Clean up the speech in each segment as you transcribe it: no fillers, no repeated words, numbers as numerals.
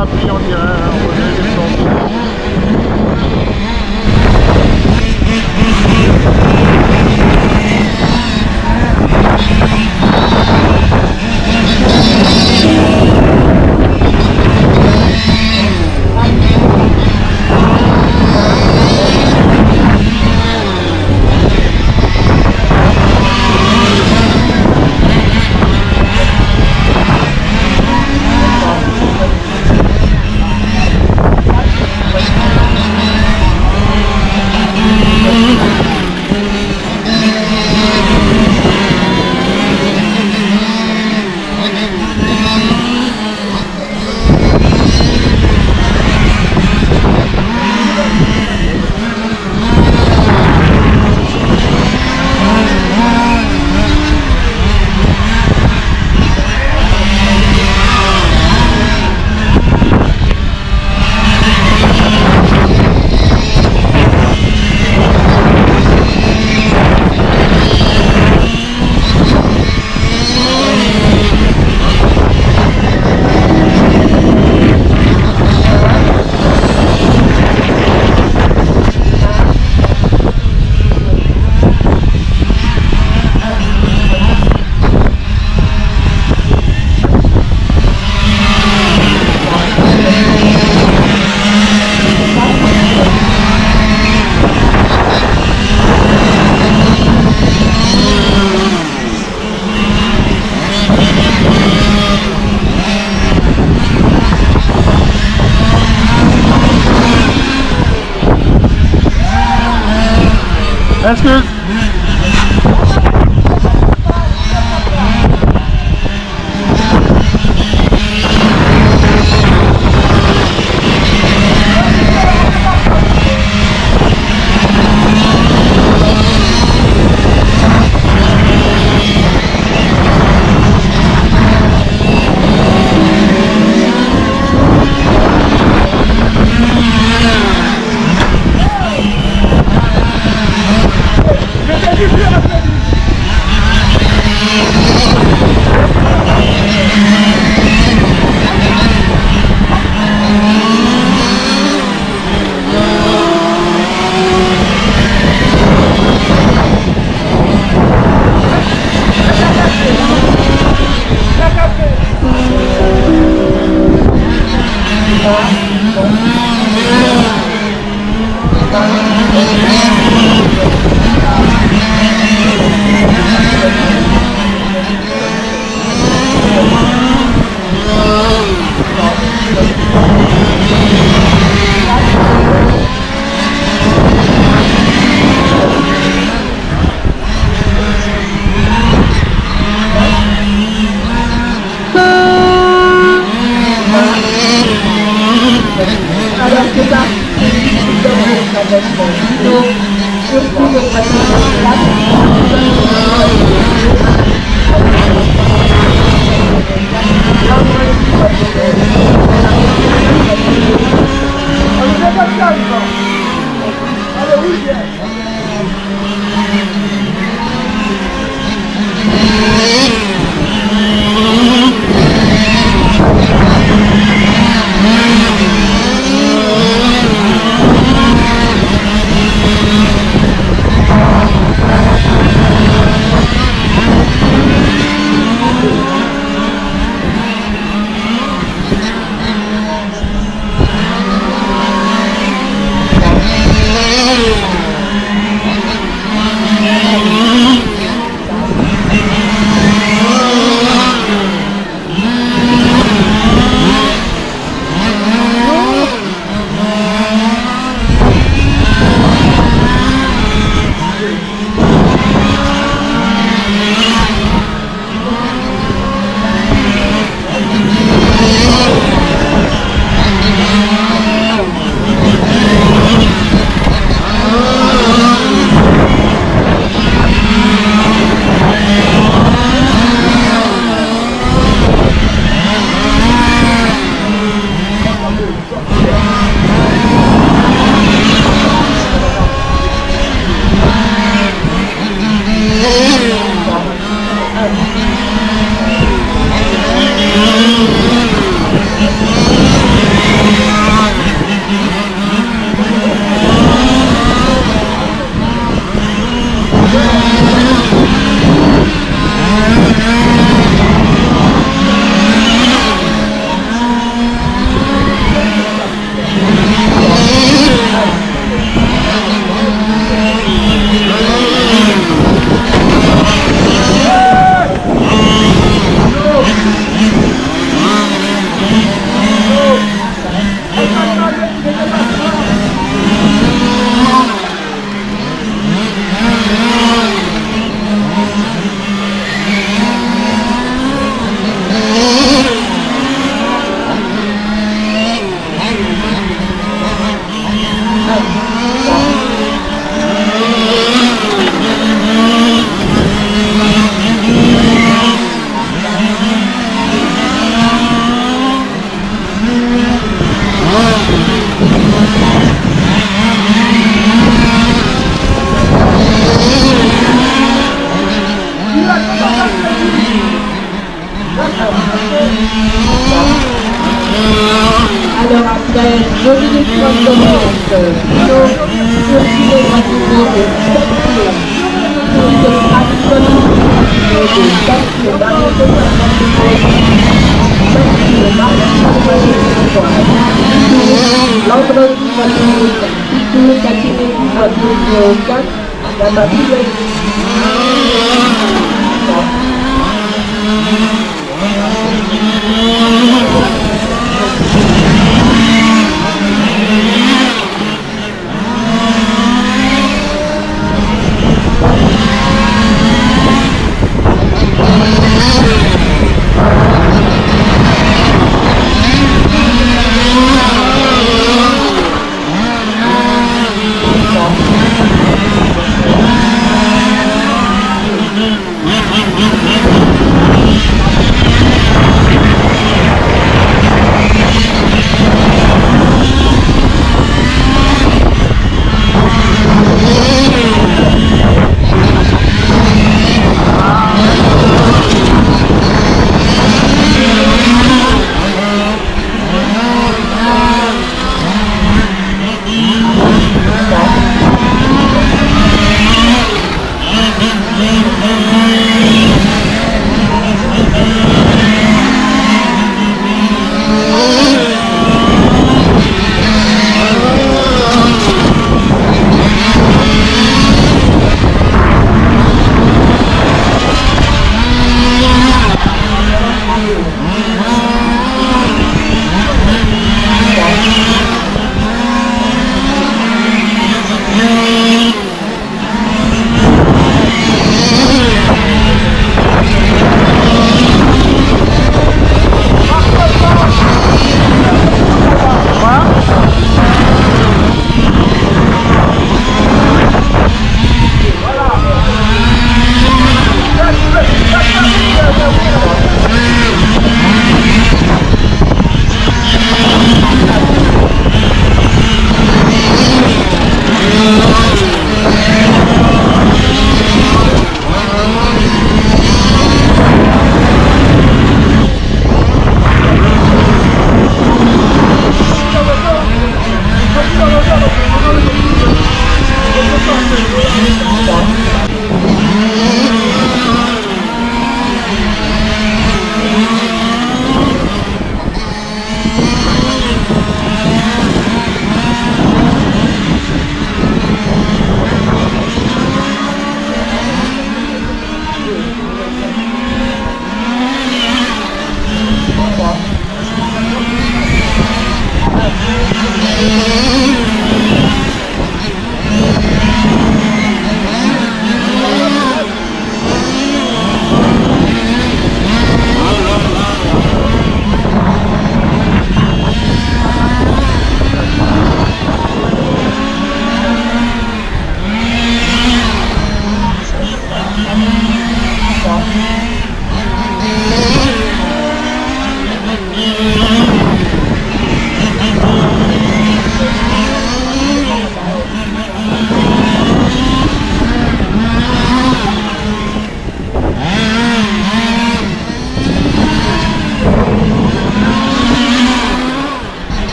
la pluie, on dirait. On dirait des plantes. Excuse. dan nomination document sur le bâtiment de Spectre pour ce bâtiment de Spectre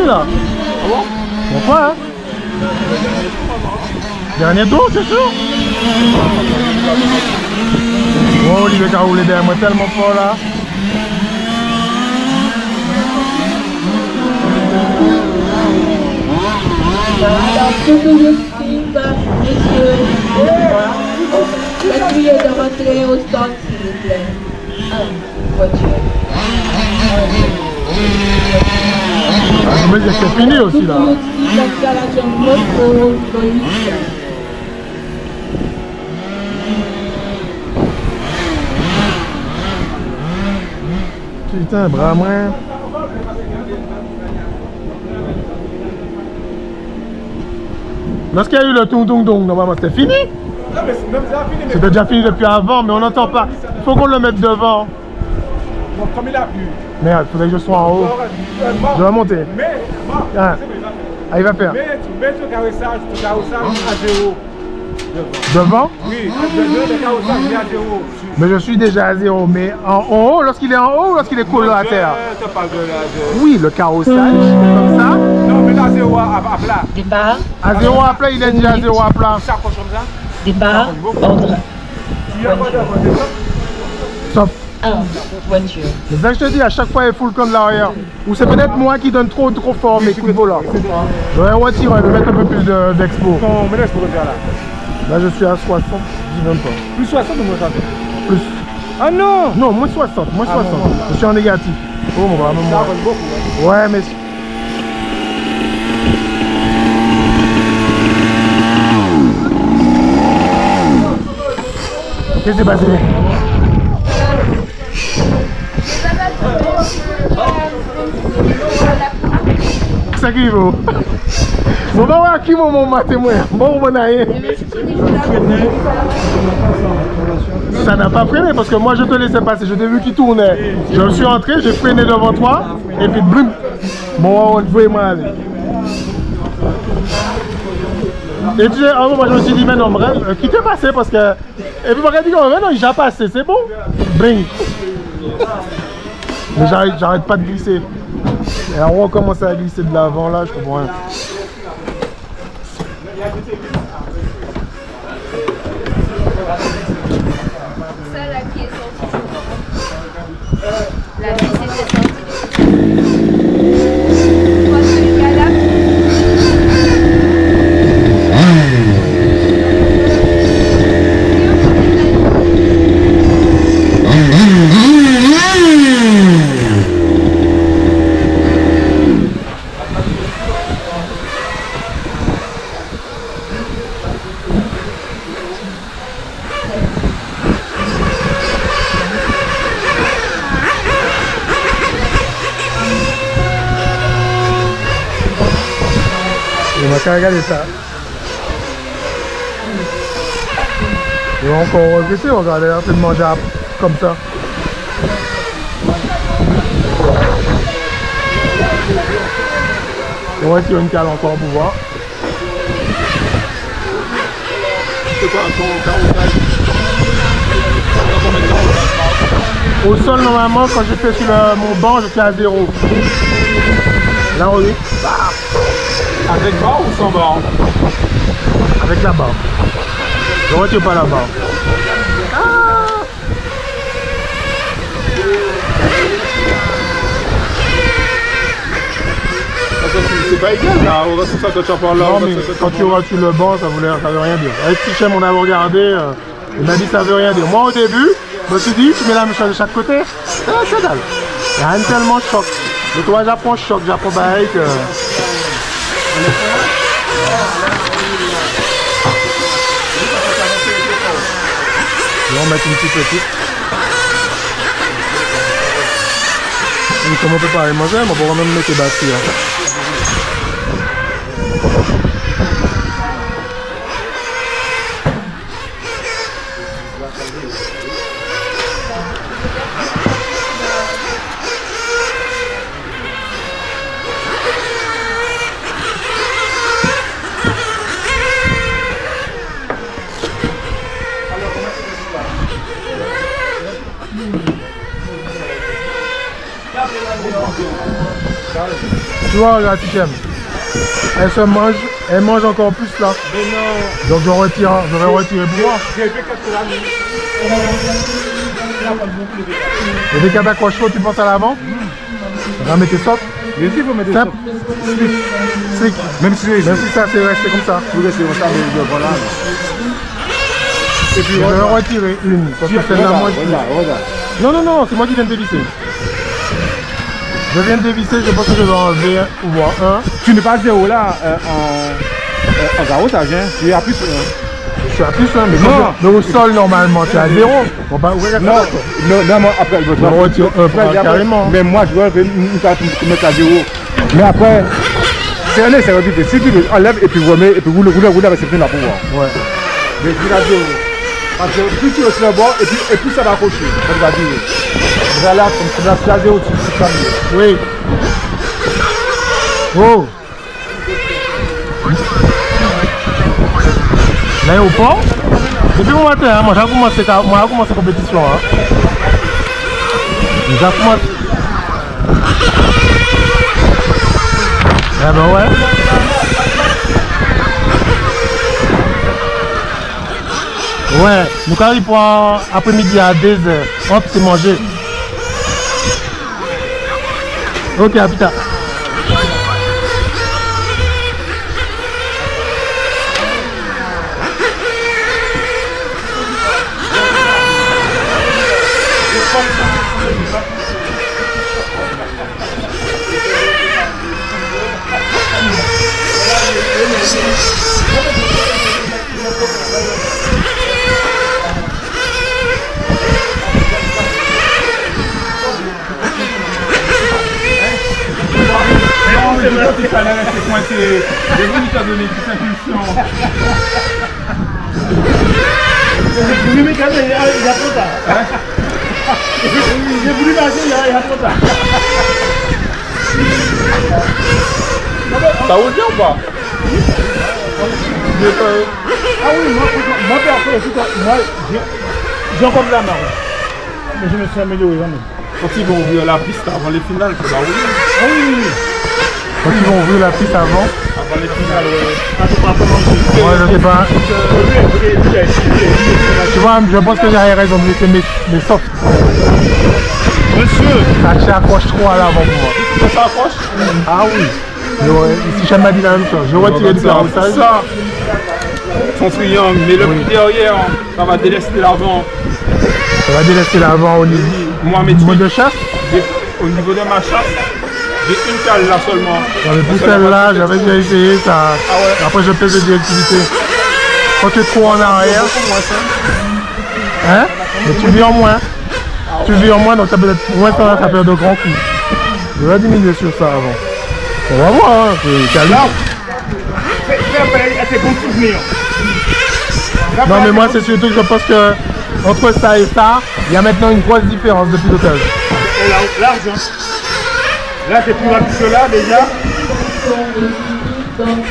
fini là. Pourquoi hein? Dernier tour, c'est sûr? Oh, Olivier qui a roulé derrière moi tellement fort là. Alors, toujours suivre, monsieur. Veuillez de rentrer au stand, s'il vous plaît. Voiture. Mais c'est fini aussi là. Installation moto, police. Putain, bras moins. Lorsqu'il y a eu le tung-tung-tung, normalement c'était fini. Non, mais c'est même déjà fini. C'était déjà fini depuis avant, mais on n'entend pas. Il faut qu'on le mette devant. Bon, comme il a plu. Merde, il faudrait que je sois en haut. Je vais monter. Mais, Ah. Ah, il va faire. mais tu mets ton carrossage à 0. Devant? Oui, le carrossage est à 0. Mais je suis déjà à 0. Mais en haut, lorsqu'il est en haut ou lorsqu'il est collé à terre? Je parle de la. Oui, le carrossage, comme ça. Non, mais là, 0 à plat. Départ. À 0 à plat, il est déjà à 0 à plat. Ça accroche comme ça. Départ. Ordre. Il y a pas de. Sauf. 1. Voiture. C'est ça que je te dis, à chaque fois il fout le camp de l'arrière. Ou c'est peut-être moi qui donne trop fort mes coups de volant. Je vais retirer, je vais mettre un peu plus d'expo. Non, mais laisse pour le faire là. Là je suis à 60, je même pas. Plus 60 ou moins 60? Plus. Ah non! Non, moins 60, moins 60. bon. Je suis en négatif. Oh mon bras, même Ça moi. avance beaucoup. Ouais, mais... Qu'est-ce qui s'est passé? Ça qui vaut. Bon bah ouais, qui mon maté moi? Bon on a rien. Ça n'a pas freiné parce que moi je te laissais passer, je t'ai vu qu'il tournait. Je suis entré, j'ai freiné devant toi et puis blim. Bon on voulait moi aller. Et tu sais, à un moment je me suis dit mais non, qui t'est passé parce que... Et puis il m'a dit mais non il a passé, c'est bon. Bring. Mais j'arrête pas de glisser. Et alors on commence à glisser de l'avant là, je comprends rien. Ça, la qui est sortie. La vis était sortie. Toi, tu es là. On va qu'à regarder ça. Et encore regretter, on va aller un peu de manger comme ça. On va essayer une cale encore pour voir. C'est quoi ton carrossage? Au sol, normalement, quand j'étais sur mon banc, j'étais à 0. Là, on est Avec barre ou sans barre? avec la barre. Je retire pas la barre. C'est pas égal là, on va sur ça quand tu en parles là. Non, mais quand tu auras sur le banc, ça veut rien dire. Avec Tichem, on avait regardé, il m'a dit ça veut rien dire. Moi, au début, je me suis dit, tu mets la même chose de chaque côté, c'est dalle. Il y a un tellement choc. Donc, toi, j'apprends choc, j'apprends bail que... Je vais en mettre une petite. Et comme on peut pas aller manger, on va même mettre les batteries. Tu vois, regarde, Tichem. Elle mange encore plus là. Mais non. Donc je retire, je vais retirer pour moi. J'ai fait 80 minutes. Et dès qu'il y a d'accroche-chaud, tu penses à l'avant. Ramène tes socks. Mais si vous mettez Simple. Slick. Même si ça c'est resté comme ça. vous laissez comme ça, mais voilà. Et puis je vais retirer une. Parce que celle-là, moi, regarde. Non, c'est moi qui viens de dévisser. Je viens de dévisser, je pense que je vais enlever un. Tu n'es pas zéro là en garrotage, hein. Tu es à plus 1. Je suis à plus 1, mais non. Mais au sol normalement, tu es à 0. Bon, bah, regarde ça. Non, moi après, je vais retirer un carrément. Mais moi, je vais mettre à 0. Mais après, c'est un essai, si tu enlèves et puis remets, et puis roule avec cette là pour voir. Ouais. Mais tu as 0. Parce que plus tu es sur le bord, et plus ça va accrocher. Ça va dire. Vous allez là, comme ça, tu as 0, tu vas mieux. Oui. Oh. L'aéroport. Depuis mon matin, hein, moi j'ai commencé la compétition. Hein. J'ai commencé. Eh ben ouais. Ouais, nous quand pour après-midi à 2h, on peut se manger. Ok, à plus tard. Il fallait rester coincé. J'ai voulu t'as donné toute impulsion. J'ai voulu m'écarter, il y a trop tard. J'ai voulu marcher, il y a trop tard. Ça roule bien ou pas? Ah oui, moi j'ai encore de la marge. Mais je me suis amélioré quand même. Quand ils vont ouvrir la piste avant les finales, ça va rouler. Ah oui. Quand ils vont ouvrir la piste avant. Avant les finales, Ouais, je sais pas. Tu vois, je pense que j'ai raison de laisser mes softs. Monsieur, Ça accroche trop à l'avant pour moi. ça accroche? Ah oui. Ici, Cham m'a dit la même chose. Je retire du carrossage. Ça, son triangle, mais le plus derrière, ça va délester l'avant. Ça va délaisser l'avant au niveau Moi, mes mode de trucs, chasse. au niveau de ma chasse, j'ai une cale là seulement. J'avais pour celle-là, j'avais déjà essayé ça. ouais. Après, je pèse de directivité. Quand tu es trop en arrière. Hein? Mais tu vis en moins. Tu vis en moins, donc ça peut être moins ça, ça peut être de grands coups. Je vais diminuer sur ça avant. On va voir, hein. C'est calme. fais bons souvenirs. Non, mais moi, c'est surtout que je pense que entre ça et ça, il y a maintenant une grosse différence de pilotage. Et l'argent. Là, c'est plus rapide que là, déjà.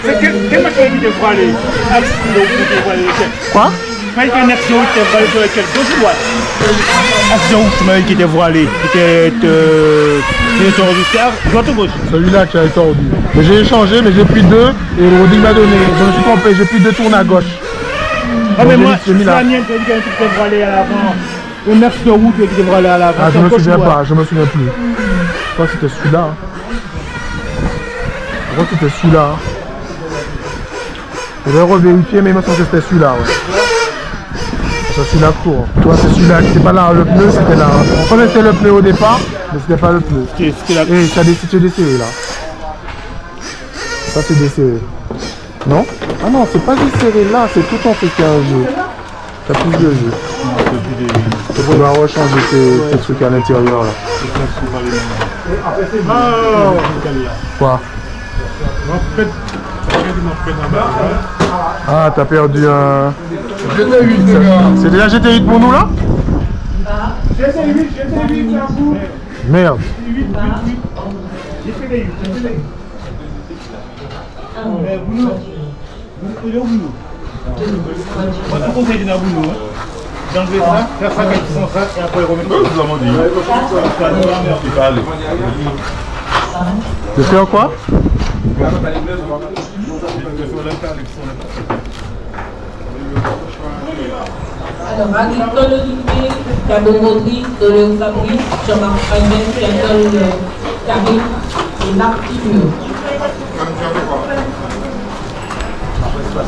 C'est quel match qui devrait aller? Quoi? Quand il y a un action qui devrait aller sur lequel? Gauche ou droite? Action tu m'as dit qu'il devrait aller. Qui était sur le terre, droite ou gauche? Celui-là qui a été tordu. Mais j'ai échangé, mais j'ai pris 2 et le Rodrigue m'a donné. Je me suis trompé, j'ai pris 2 tours à gauche. Ah, mais Donc, moi, j'ai mis c'est là. la mienne qui a dit qu'il devrait aller à l'avant. Un axe de route qui devrait aller à l'avant. Ah, je me souviens pas, je me souviens plus. Je crois que c'était celui-là. Hein. Je crois que c'était celui-là. Hein. Je vais revérifier, mais il me semble que c'était celui-là. Ouais. C'est celui-là court. Toi, c'est celui-là qui n'était pas là. Le pneu, c'était là. On connaissait le pneu au départ, mais c'était pas le pneu. Et tu as desserré là. Ça, c'est desserré. Non? Ah non, c'est pas desserré là, c'est tout en fait qu'il y a un jeu. T'as plus de jeu. On va rechanger ces trucs à l'intérieur là. Quoi? Ah, t'as perdu un... C'est déjà GT8 pour nous là? Merde. Il est où nous? Moi, je conseille de nous. D'enlever ça, faire ça quand ils font ça et après remettre ça. De faire quoi? Alors, agriculteur de Duquet, Cabo Modri, Doleo Fabrice, Jean-Marc Fagnen, Pierre Carré et Marc Tigno. Ah, mais c'est pas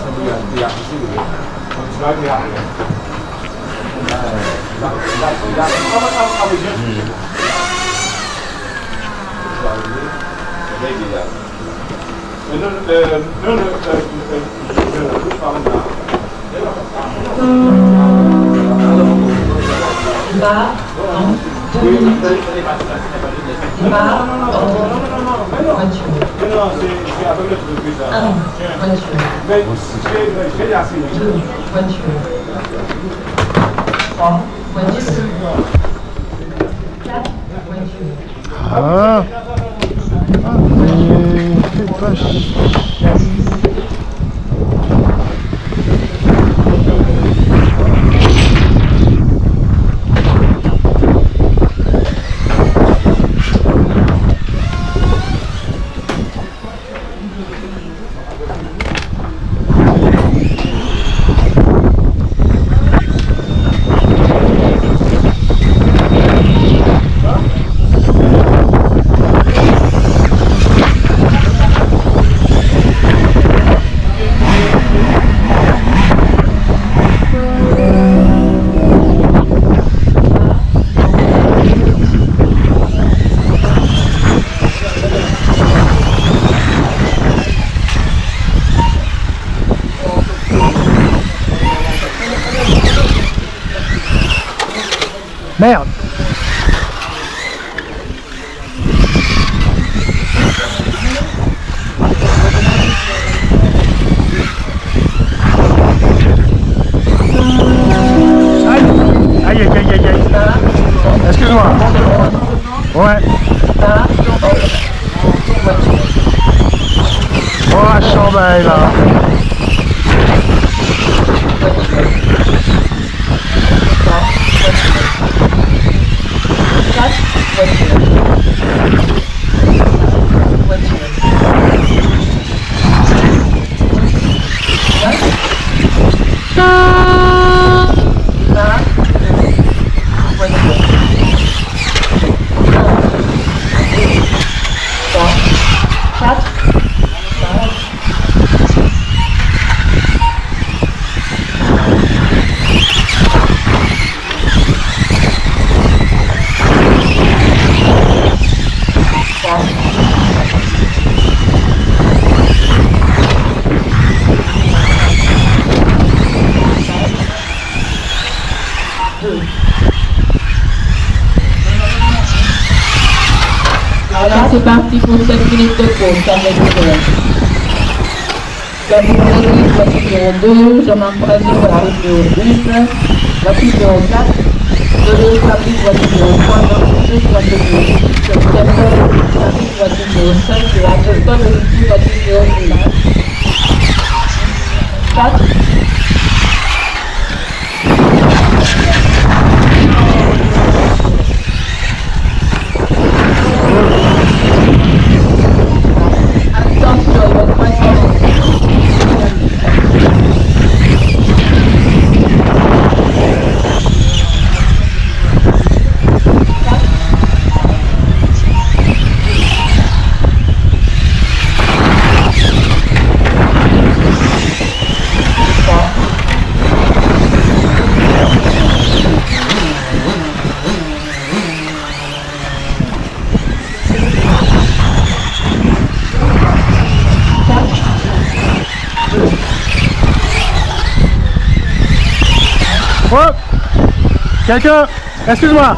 merde. Aïe, aïe, aïe, aïe, aïe. Excuse-moi. Ouais. Oh, la chambaille là. Voilà, c'est parti pour 7 minutes de pause avec Cabo Modri, voiture numéro 2, Jean-Marc Fagnen, voiture numéro 1, voiture numéro 4, Doleo Fabrice, voiture numéro 3, Marc Tigno, voiture numéro 6, Pierre Fabrice, voiture numéro 5 et agriculteur de Duquet, voiture numéro 4. Hop! Quelqu'un! Excuse-moi!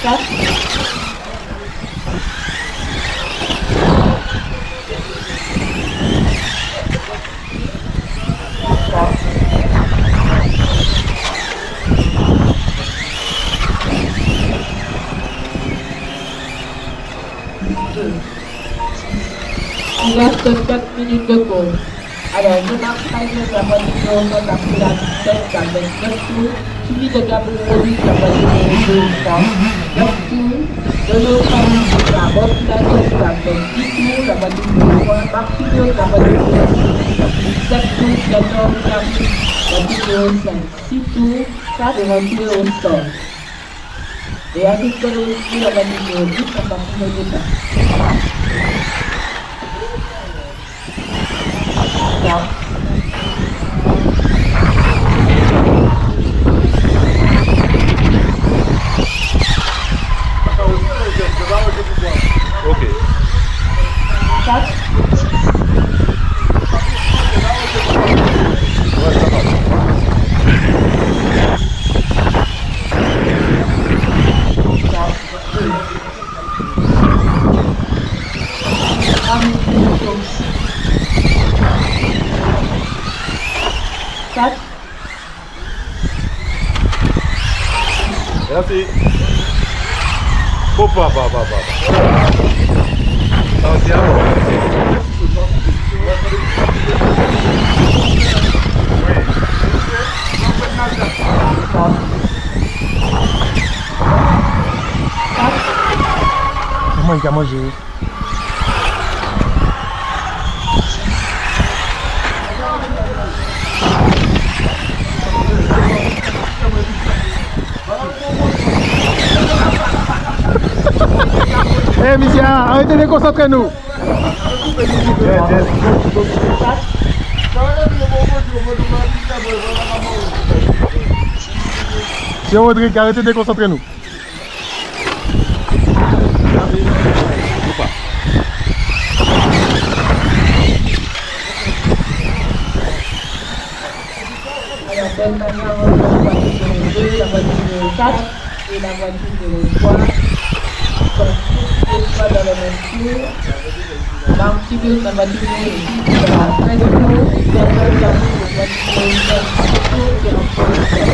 4. Il reste 4 minutes de pause. Alors, je marque la voiture de la tête avec 9 tours, suivi de Gabriel la voiture de 9 tours, de l'autre la population avec 10 tours, la voiture de 3, Martino, la voiture de 7 tours, 14, 15, la voiture de 5, 6 tours, 4 et voiture au sol. Et avec de l'autre, la voiture de 10, la partie de départ. Ok. 4. Merci. Opa, Comment il a mangé? Eh, Misia, arrêtez de concentrer nous. C'est Rodrigue, arrêtez de concentrer nous. Alors, belle manière, la voiture de 2, la voiture de 4 et la voiture de 3. Comme tout pas dans le même tour. Martino, la voiture de 10, la 13 tours. Et puis après, la voiture de 5 tours qui est en train de faire.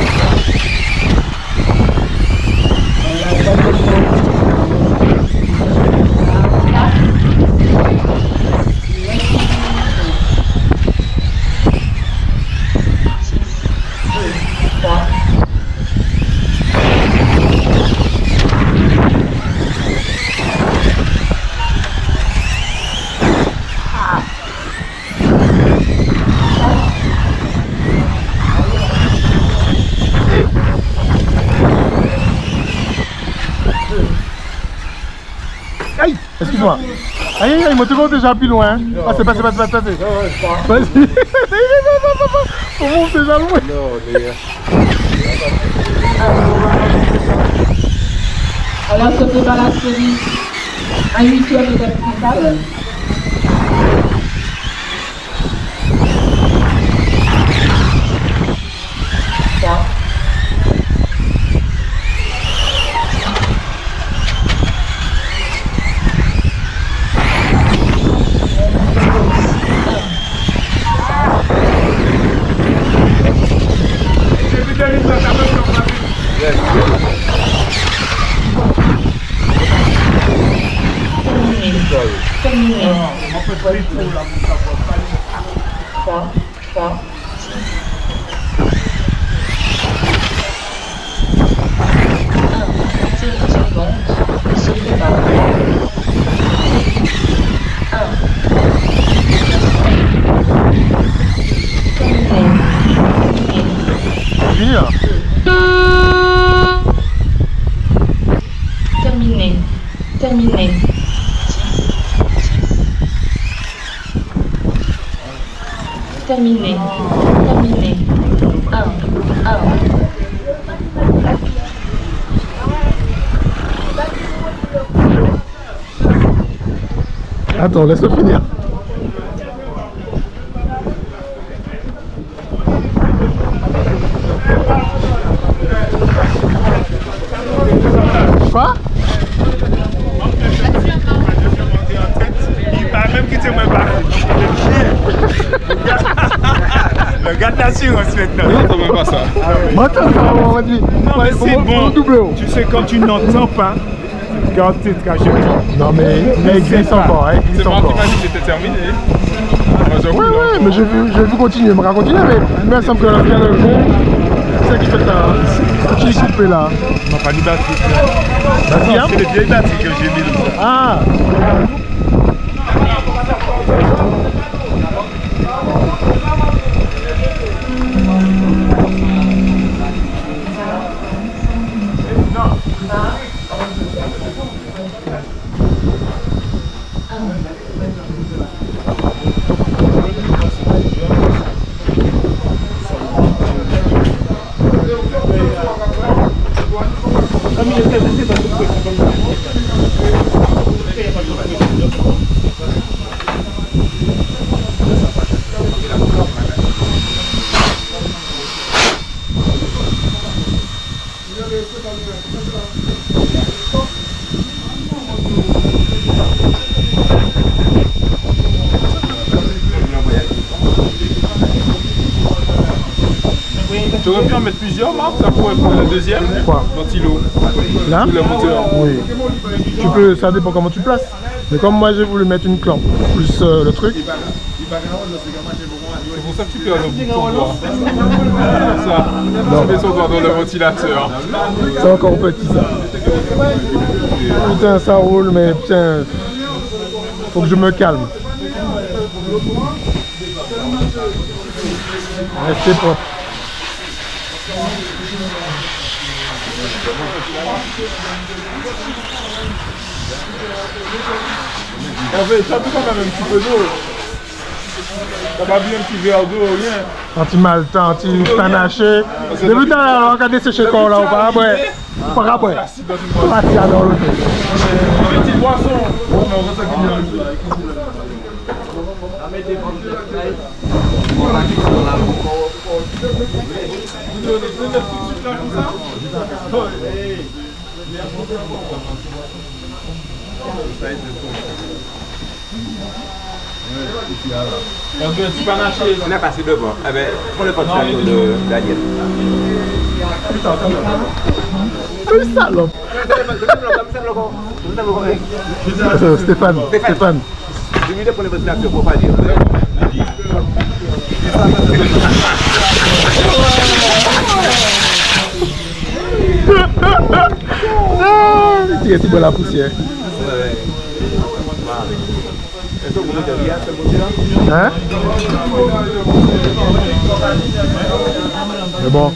La voiture de Aïe, excuse-moi. Aïe, aïe, aïe, moi, tu vas déjà plus loin. Passez. Vas-y. On monte déjà loin. Alors, se prépare la série. Un 8e est applicable. Terminé. 3. Fini là. Terminé. Terminé. 1. Attends, laisse-le finir. Attends, on va dire. Non, mais c'est bon. Double. Tu sais, quand tu n'entends pas, garde tes trajectoires. Non, mais il existe encore. Il C'est existe moi qui encore. m'a dit que c'était terminé. Moi, j'avoue, Ouais, non. ouais, mais j'ai vu continuer. Je vais continuer, mais il me semble que là, le fond, c'est ça qui fait ça. Qui est coupé là. On n'a pas de batterie. Batterie, hein? C'est les vieilles batteries que j'ai mis là. Ah! Tu aurais pu en mettre plusieurs, Marc, ça pourrait prendre le deuxième. Quoi? Ventilo. Là? Le moteur. Oui. Tu peux, ça dépend comment tu places. Mais comme moi j'ai voulu mettre une clampe plus le truc. C'est pour ça que tu perds le bout de ton doigt. Ça. Tu mets son doigt dans le ventilateur. C'est encore petit ça. Putain ça roule mais putain. Faut que je me calme. Restez propre. Hervé, tu as bu quand même un petit peu d'eau. T'as pas bu un petit verre d'eau, rien. Anti-maltan, anti-panaché. Depuis tout à l'heure, on a desséché le corps là, on va après. Pas après. On va tirer dans l'autre. Une petite boisson. Non, ça qui vient. On a passé devant. Ah ben, prends le portefeuille de Daniel. Quelle salope. Stéphane. Je lui ai pour le ventilateur pour pas dire. Il est de la poussière. Hein? Mais bon,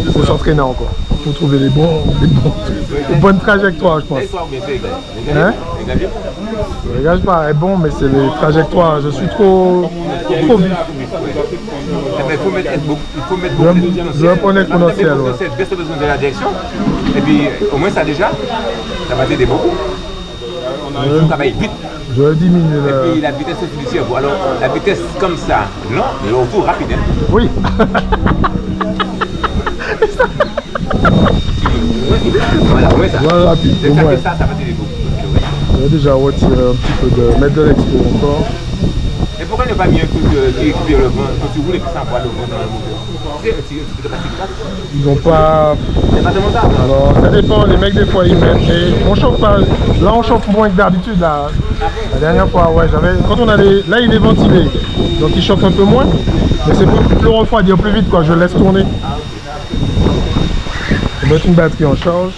il faut s'entraîner encore. Il faut trouver les bonnes trajectoires, je pense. Hein? Le gage pas est bon, mais c'est les trajectoires. Je suis trop vif. Il faut mettre beaucoup Je vais prendre l'exponentiel. Ouais. Baisse le besoin de la direction. Et puis, au moins ça déjà, ça va t'aider beaucoup. On travaille vite. Je vais diminuer Et puis la vitesse du cerveau. Alors, la vitesse comme ça, non, mais le retour rapide. Hein. Oui. Voilà, au moins ça. Voilà, rapide. Dès Au que ça moins. fait ça, ça va t'aider beaucoup. Je vais déjà retirer un petit peu de mettre de l'expo encore. Et pourquoi ne pas mis un truc qui récupère le vent quand tu roules et puis ça envoie le vent dans le moteur? Tu sais, un petit de plastique là. Ils n'ont pas. C'est pas démontable. Alors ça dépend, les mecs des fois ils mettent. Et on chauffe pas. Là on chauffe moins que d'habitude. La dernière fois, ouais, j'avais. Quand on a les. Là il est ventilé. Donc il chauffe un peu moins. Mais c'est pour le refroidir plus vite quoi. Je laisse tourner. Je vais mettre une batterie en charge.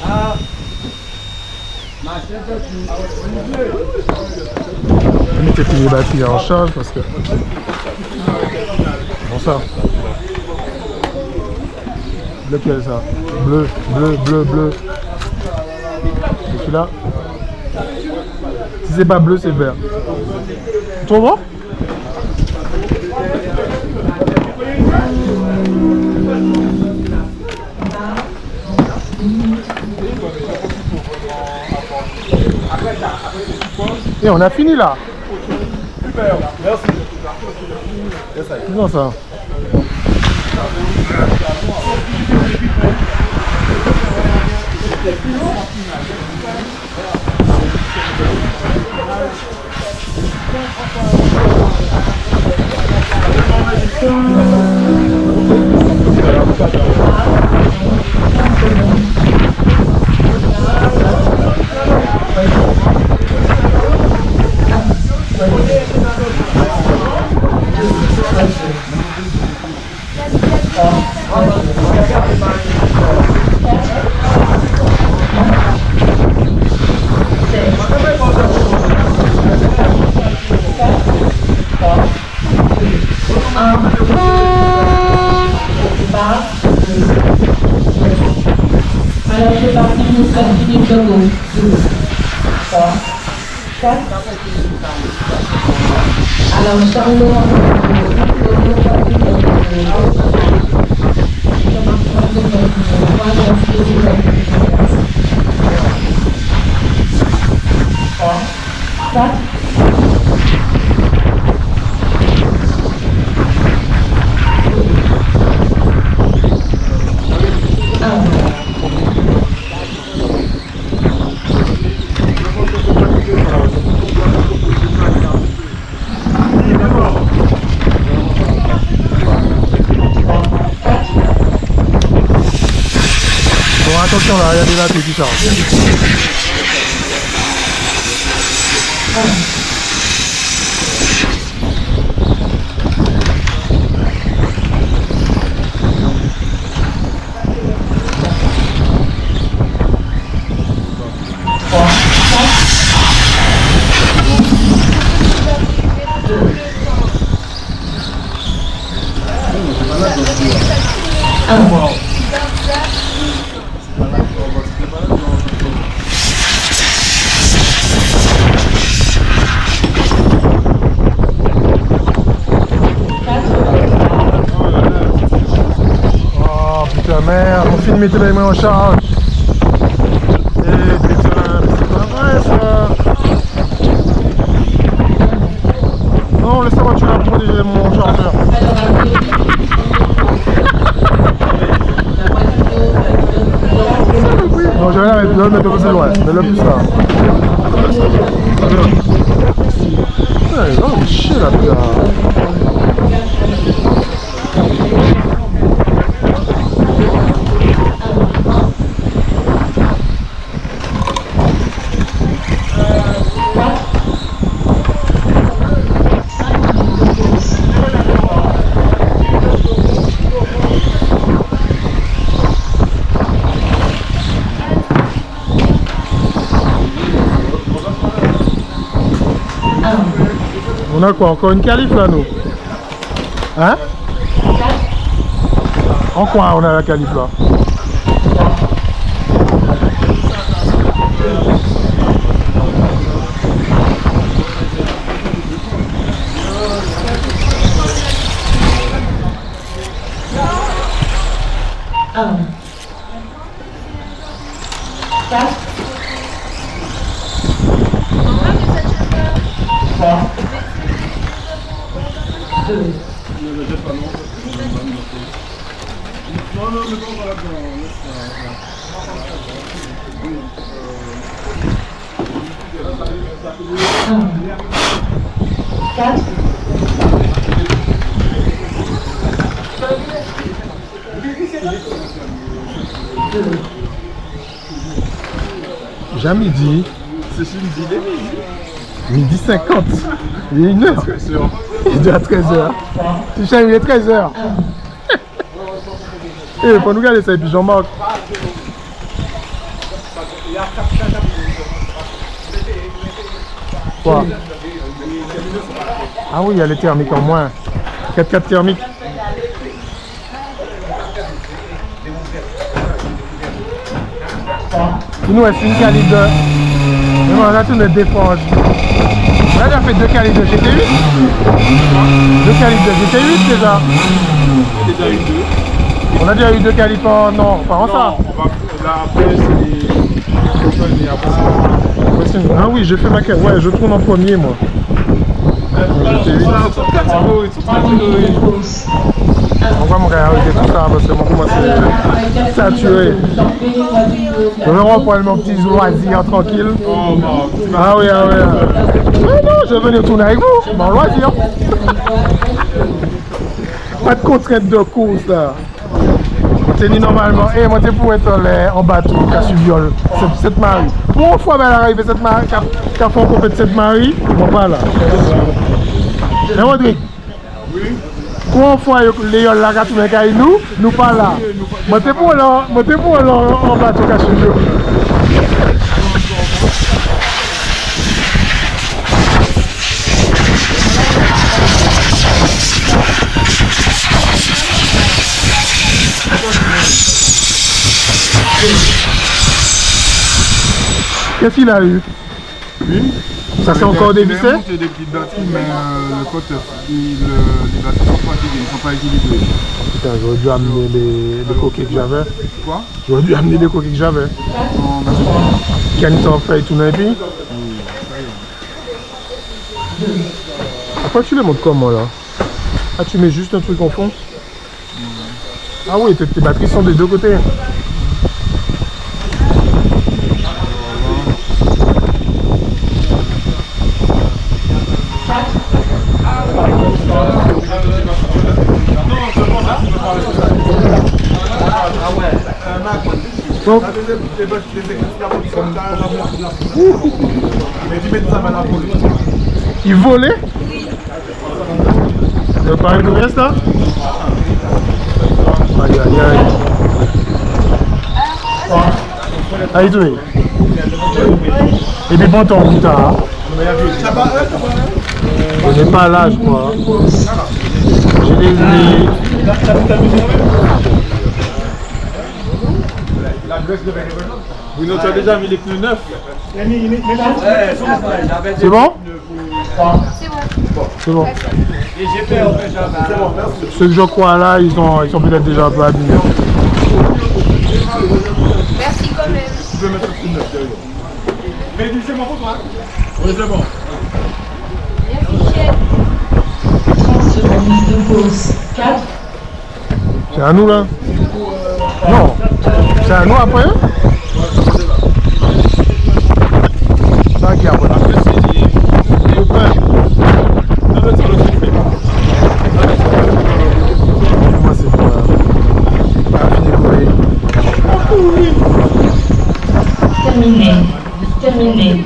Je vais mettre une batterie en charge parce que. Bon ça. Lequel ça? Bleu. Et celui-là. Si c'est pas bleu, c'est vert. Tu vois? Et on a fini là. Super, merci. Non ça. 5 minutes de gauche. 2, 3, 4. Alors, Charles, Bon, attention là, regardez là, c'est qui charge. Oh putain merde, mon film était mis en charge. Et putain, c'est pas vrai ça. Non, laisse-moi, tu l'as protéger mon chargeur. Non, je vais le mettre un peu plus loin, mais le plus ça. Ouais, non, mais chier là, putain. On a quoi? Encore une qualif là, nous? Hein? En quoi on a la qualif là? J'ai midi. C'est midi et midi. Midi 50. Il est 1h. Il est déjà 13h. Tu sais, il est 13h. Eh, faut nous garder ça et puis Jean-Marc. Quoi? Ah oui, il y a les thermiques en moins. 4x4 thermiques. Nous, c'est une qualité de... Mais bon, on a tout notre défense. On a déjà fait 2 qualités de GT8. 2 qualités de GT8 déjà. On a déjà eu 2 qualités en... Non, pas en ça. Là, après, c'est les... Ah oui, j'ai fait ma qualité. Ouais, je tourne en premier, moi. On va me réarrêter tout ça parce que mon commence à saturé. Je vais reprendre mon petit loisir tranquille. Ah oui, ah oui. Mais non, je vais venir tourner avec vous, mon loisir. Pas de contrainte de course là. C'est dit normalement, et moi, c'est pour être en bateau, qui a su viol, cette Marie. Pour une fois, elle arrive cette Marie, qui a fait qu'on fait cette Marie, bon, pas là. Mais Rodrigue, pour une fois, les yols là, qui ont nous pas là. Moi, c'est pour aller en bateau, qui a su viol. Qu'est-ce qu'il a eu? Ça s'est encore dévissé? Il des petites batteries, mais le côte, les batteries sont fatiguées, ils ne sont pas équilibrés. Putain, j'aurais dû amener les coquets que j'avais. Quoi? J'aurais dû amener les coquets que j'avais. Non, merci pas. Can t'en fait tout d'un puis? Après tu les montres comment là? Ah, tu mets juste un truc en fond? Ah oui, tes batteries sont des deux côtés. Bon. Il volait? Le pareil de reste là? Aïe aïe aïe. How you doing? Et puis bon ton guitare. Je n'ai pas l'âge quoi. J'ai des... Bruno, tu as déjà mis les pneus neufs? C'est bon? C'est bon. C'est bon. Ceux que je crois là, ils sont peut-être déjà un peu abîmés. Merci quand même. Tu peux mettre un pneu neuf derrière. Mais c'est bon pour toi? Oui, c'est bon. Merci chef. Sur la liste de course 4, C'est à nous là? Non. C'est à nous après? C'est à qui après? Moi c'est pas fini de courir. terminé. Terminé.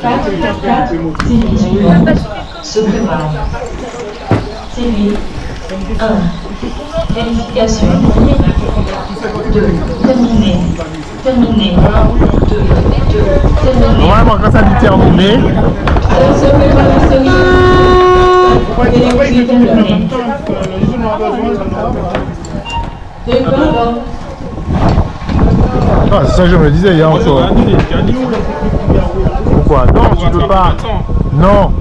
4, série suivante se prépare. Série 1. Vérification. 2. Terminé. Terminé. 2. Terminé. Normalement quand ça dit terminé, Alors se prépare la série. Et terminé. D'accord. ah, c'est ça que je me disais hier encore. Pourquoi? Non, tu peux pas. Non.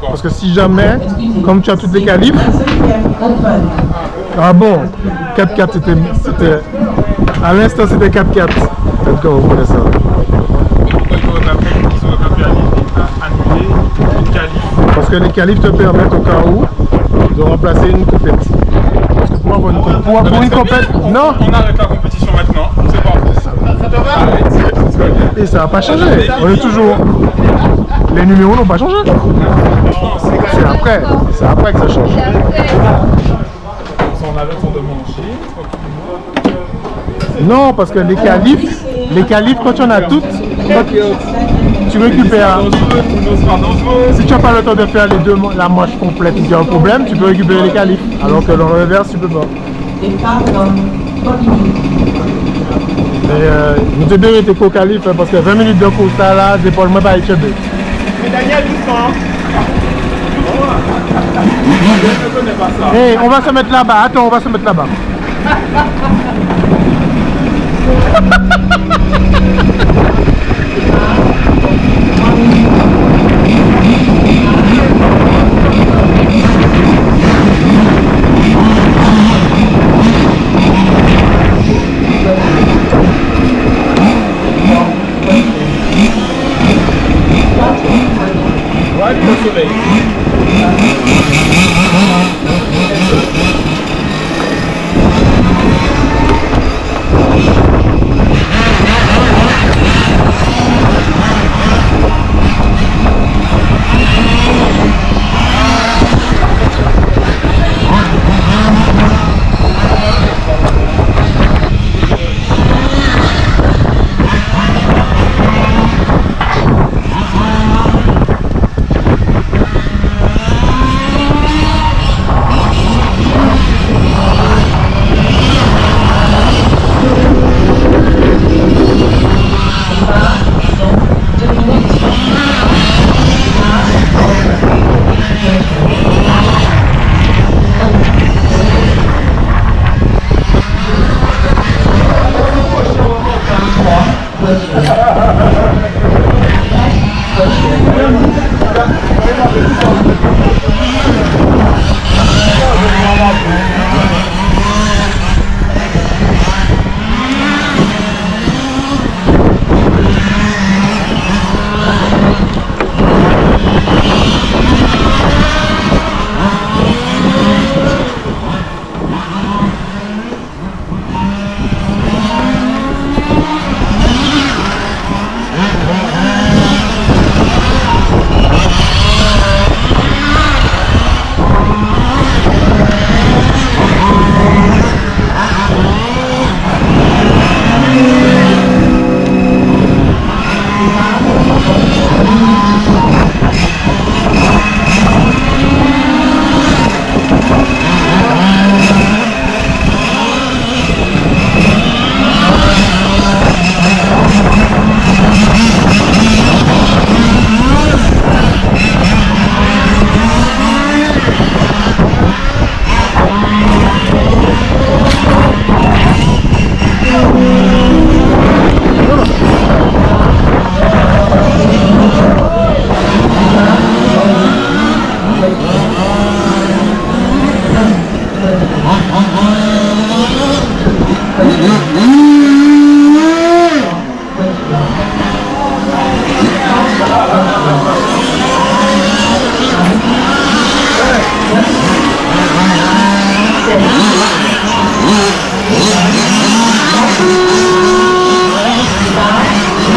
Parce que si jamais, comme tu as toutes les qualifs. Ah bon, 4-4 c'était. À l'instant c'était 4-4. Peut-être que vous connaissez ça. Parce que les qualifs te permettent au cas où de remplacer une compète. Parce que pour une compète. Non! On arrête la compétition maintenant. C'est pas Et ça n'a pas changé. On est toujours. Les numéros n'ont pas changé. C'est après. C'est après que ça change. On avait son demande en Chine. Non, parce que les qualifs, quand tu en as toutes, tu récupères. Si tu n'as pas le temps de faire les deux, la manche complète, il y a un problème, tu peux récupérer les qualifs. Alors que dans le reverse, tu peux pas. Départ dans 3 minutes. Mais je te bien été co-qualif parce que 20 minutes de course là, d'épaule moi pas échapper. Mais Daniel, doucement. Hey, on va se mettre là-bas. Attends, on va se mettre là-bas. Le soleil.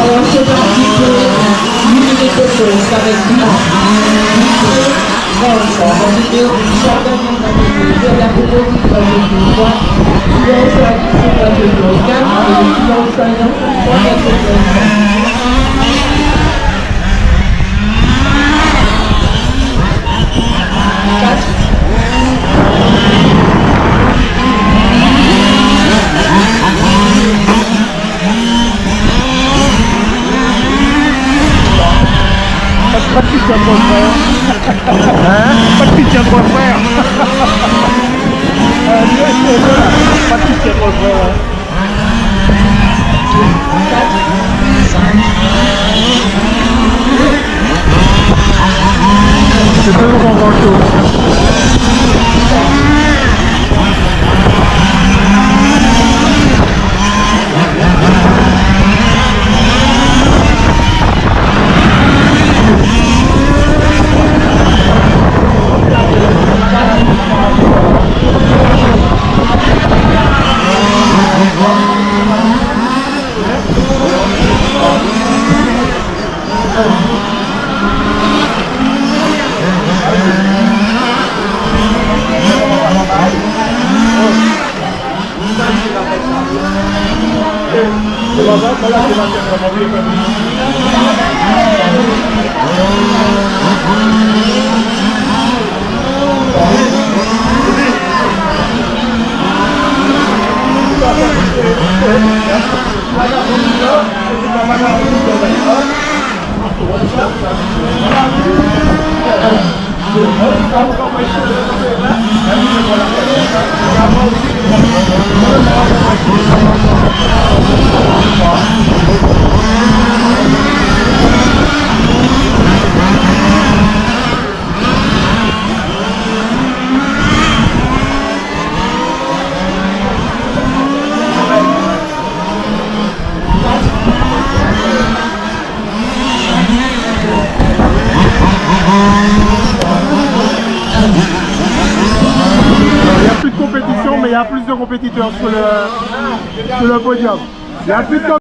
Alors c'est parti pour l'unité de course avec la proposition de 3, Pas de pitié entre frères. Pas de pitié entre frères. Pas de pitié entre frères. C'est toujours en grand chose. Il n'y a plus de compétition, mais il y a plus de compétiteurs sur le podium. Il y a plus de